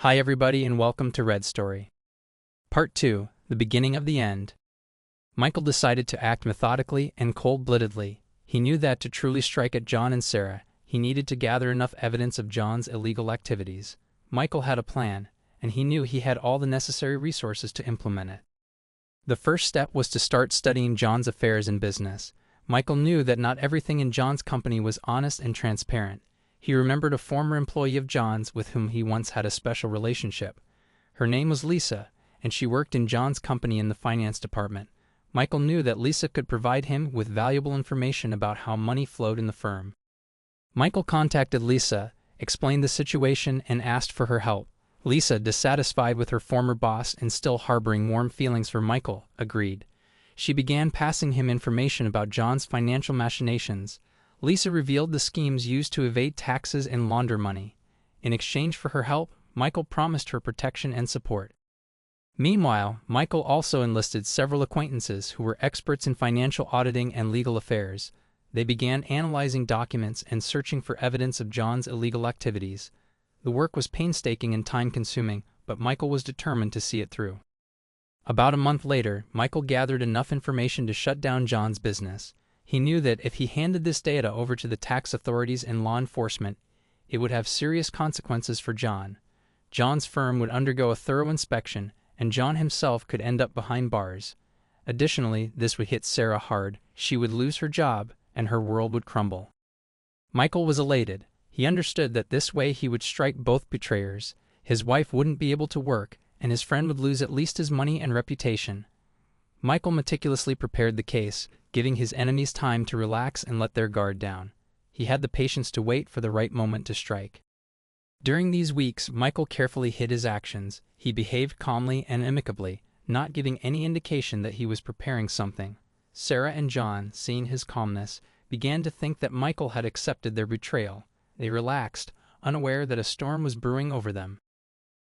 Hi everybody and welcome to Red Story. Part 2, The Beginning of the End. Michael decided to act methodically and cold-bloodedly. He knew that to truly strike at John and Sarah, he needed to gather enough evidence of John's illegal activities. Michael had a plan, and he knew he had all the necessary resources to implement it. The first step was to start studying John's affairs and business. Michael knew that not everything in John's company was honest and transparent. He remembered a former employee of John's with whom he once had a special relationship. Her name was Lisa, and she worked in John's company in the finance department. Michael knew that Lisa could provide him with valuable information about how money flowed in the firm. Michael contacted Lisa, explained the situation, and asked for her help. Lisa, dissatisfied with her former boss and still harboring warm feelings for Michael, agreed. She began passing him information about John's financial machinations. Lisa revealed the schemes used to evade taxes and launder money. In exchange for her help, Michael promised her protection and support. Meanwhile, Michael also enlisted several acquaintances who were experts in financial auditing and legal affairs. They began analyzing documents and searching for evidence of John's illegal activities. The work was painstaking and time-consuming, but Michael was determined to see it through. About a month later, Michael gathered enough information to shut down John's business. He knew that if he handed this data over to the tax authorities and law enforcement, it would have serious consequences for John. John's firm would undergo a thorough inspection, and John himself could end up behind bars. Additionally, this would hit Sarah hard. She would lose her job, and her world would crumble. Michael was elated. He understood that this way he would strike both betrayers. His wife wouldn't be able to work, and his friend would lose at least his money and reputation. Michael meticulously prepared the case, giving his enemies time to relax and let their guard down. He had the patience to wait for the right moment to strike. During these weeks, Michael carefully hid his actions. He behaved calmly and amicably, not giving any indication that he was preparing something. Sarah and John, seeing his calmness, began to think that Michael had accepted their betrayal. They relaxed, unaware that a storm was brewing over them.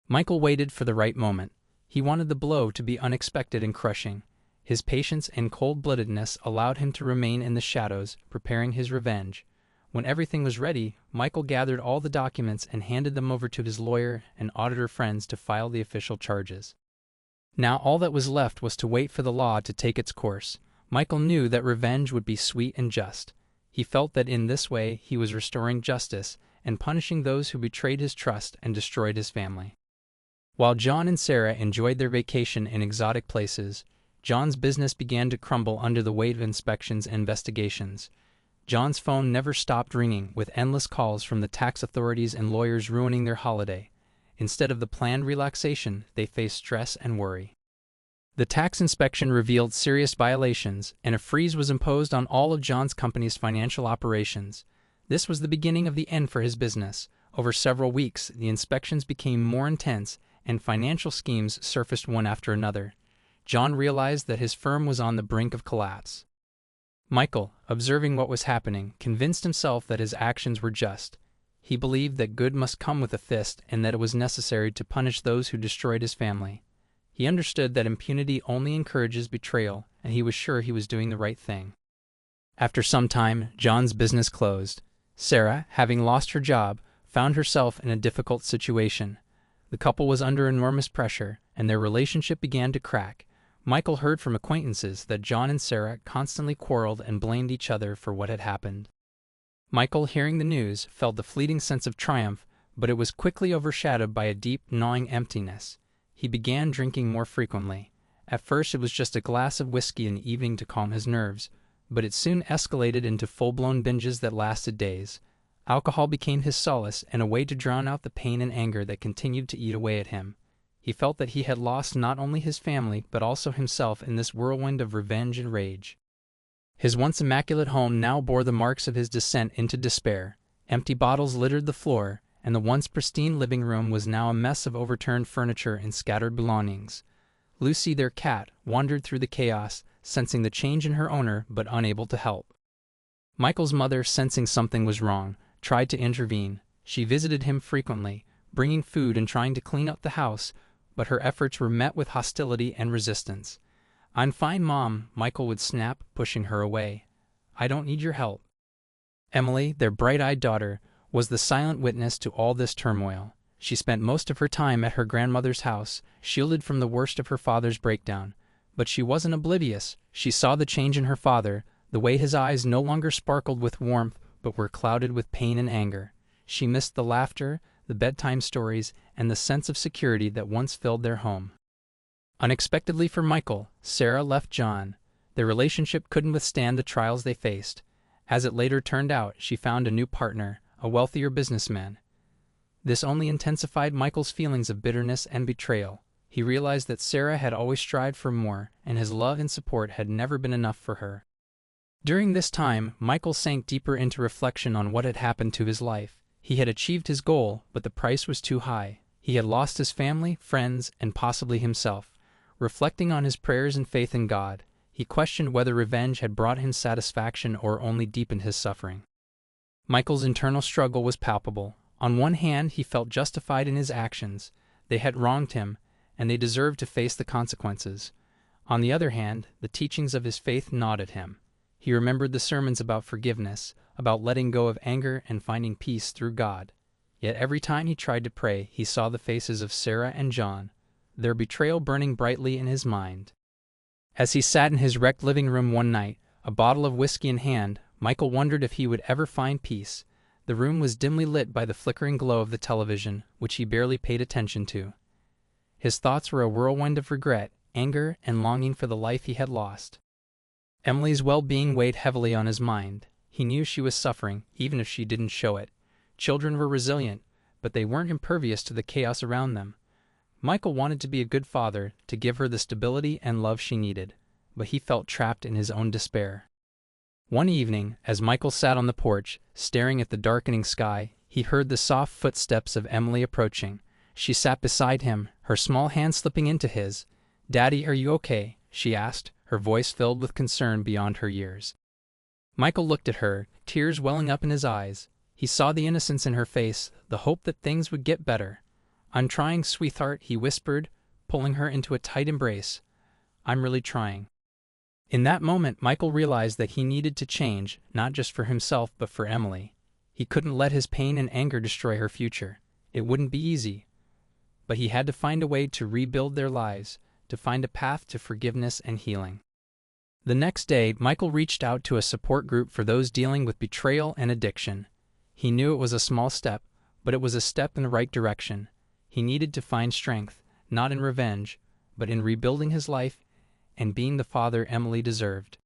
Michael waited for the right moment. He wanted the blow to be unexpected and crushing. His patience and cold-bloodedness allowed him to remain in the shadows, preparing his revenge. When everything was ready, Michael gathered all the documents and handed them over to his lawyer and auditor friends to file the official charges. Now all that was left was to wait for the law to take its course. Michael knew that revenge would be sweet and just. He felt that in this way he was restoring justice and punishing those who betrayed his trust and destroyed his family. While John and Sarah enjoyed their vacation in exotic places, John's business began to crumble under the weight of inspections and investigations. John's phone never stopped ringing, with endless calls from the tax authorities and lawyers ruining their holiday. Instead of the planned relaxation, they faced stress and worry. The tax inspection revealed serious violations, and a freeze was imposed on all of John's company's financial operations. This was the beginning of the end for his business. Over several weeks, the inspections became more intense, and financial schemes surfaced one after another. John realized that his firm was on the brink of collapse. Michael, observing what was happening, convinced himself that his actions were just. He believed that good must come with a fist and that it was necessary to punish those who destroyed his family. He understood that impunity only encourages betrayal, and he was sure he was doing the right thing. After some time, John's business closed. Sarah, having lost her job, found herself in a difficult situation. The couple was under enormous pressure, and their relationship began to crack. Michael heard from acquaintances that John and Sarah constantly quarreled and blamed each other for what had happened. Michael, hearing the news, felt a fleeting sense of triumph, but it was quickly overshadowed by a deep, gnawing emptiness. He began drinking more frequently. At first it was just a glass of whiskey in the evening to calm his nerves, but it soon escalated into full-blown binges that lasted days. Alcohol became his solace and a way to drown out the pain and anger that continued to eat away at him. He felt that he had lost not only his family but also himself in this whirlwind of revenge and rage. His once immaculate home now bore the marks of his descent into despair. Empty bottles littered the floor, and the once pristine living room was now a mess of overturned furniture and scattered belongings. Lucy, their cat, wandered through the chaos, sensing the change in her owner but unable to help. Michael's mother, sensing something was wrong, tried to intervene. She visited him frequently, bringing food and trying to clean up the house, but her efforts were met with hostility and resistance. "I'm fine, Mom," Michael would snap, pushing her away. "I don't need your help." Emily, their bright-eyed daughter, was the silent witness to all this turmoil. She spent most of her time at her grandmother's house, shielded from the worst of her father's breakdown. But she wasn't oblivious. She saw the change in her father, the way his eyes no longer sparkled with warmth but were clouded with pain and anger. She missed the laughter, the bedtime stories, and the sense of security that once filled their home. Unexpectedly for Michael, Sarah left John. Their relationship couldn't withstand the trials they faced. As it later turned out, she found a new partner, a wealthier businessman. This only intensified Michael's feelings of bitterness and betrayal. He realized that Sarah had always strived for more, and his love and support had never been enough for her. During this time, Michael sank deeper into reflection on what had happened to his life. He had achieved his goal, but the price was too high. He had lost his family, friends, and possibly himself. Reflecting on his prayers and faith in God, he questioned whether revenge had brought him satisfaction or only deepened his suffering. Michael's internal struggle was palpable. On one hand, he felt justified in his actions. They had wronged him, and they deserved to face the consequences. On the other hand, the teachings of his faith gnawed at him. He remembered the sermons about forgiveness, about letting go of anger and finding peace through God. Yet every time he tried to pray, he saw the faces of Sarah and John, their betrayal burning brightly in his mind. As he sat in his wrecked living room one night, a bottle of whiskey in hand, Michael wondered if he would ever find peace. The room was dimly lit by the flickering glow of the television, which he barely paid attention to. His thoughts were a whirlwind of regret, anger, and longing for the life he had lost. Emily's well-being weighed heavily on his mind. He knew she was suffering, even if she didn't show it. Children were resilient, but they weren't impervious to the chaos around them. Michael wanted to be a good father, to give her the stability and love she needed, but he felt trapped in his own despair. One evening, as Michael sat on the porch, staring at the darkening sky, he heard the soft footsteps of Emily approaching. She sat beside him, her small hand slipping into his. "Daddy, are you okay?" she asked, her voice filled with concern beyond her years. Michael looked at her, tears welling up in his eyes. He saw the innocence in her face, the hope that things would get better. "I'm trying, sweetheart," he whispered, pulling her into a tight embrace. "I'm really trying." In that moment, Michael realized that he needed to change, not just for himself but for Emily. He couldn't let his pain and anger destroy her future. It wouldn't be easy. But he had to find a way to rebuild their lives, to find a path to forgiveness and healing. The next day, Michael reached out to a support group for those dealing with betrayal and addiction. He knew it was a small step, but it was a step in the right direction. He needed to find strength, not in revenge, but in rebuilding his life and being the father Emily deserved.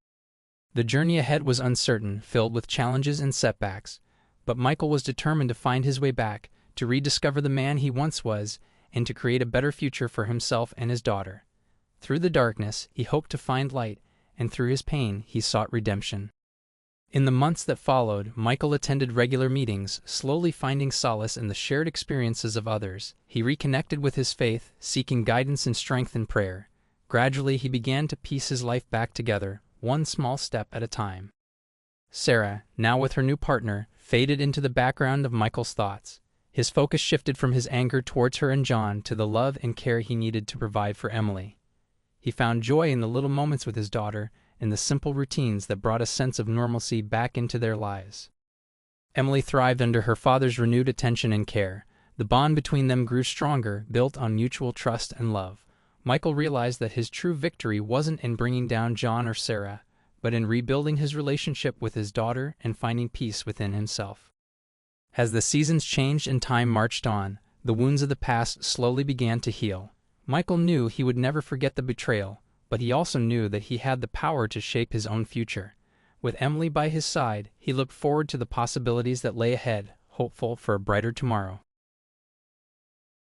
The journey ahead was uncertain, filled with challenges and setbacks, but Michael was determined to find his way back, to rediscover the man he once was, and to create a better future for himself and his daughter. Through the darkness, he hoped to find light, and through his pain, he sought redemption. In the months that followed, Michael attended regular meetings, slowly finding solace in the shared experiences of others. He reconnected with his faith, seeking guidance and strength in prayer. Gradually, he began to piece his life back together, one small step at a time. Sarah, now with her new partner, faded into the background of Michael's thoughts. His focus shifted from his anger towards her and John to the love and care he needed to provide for Emily. He found joy in the little moments with his daughter, in the simple routines that brought a sense of normalcy back into their lives. Emily thrived under her father's renewed attention and care. The bond between them grew stronger, built on mutual trust and love. Michael realized that his true victory wasn't in bringing down John or Sarah, but in rebuilding his relationship with his daughter and finding peace within himself. As the seasons changed and time marched on, the wounds of the past slowly began to heal. Michael knew he would never forget the betrayal, but he also knew that he had the power to shape his own future. With Emily by his side, he looked forward to the possibilities that lay ahead, hopeful for a brighter tomorrow.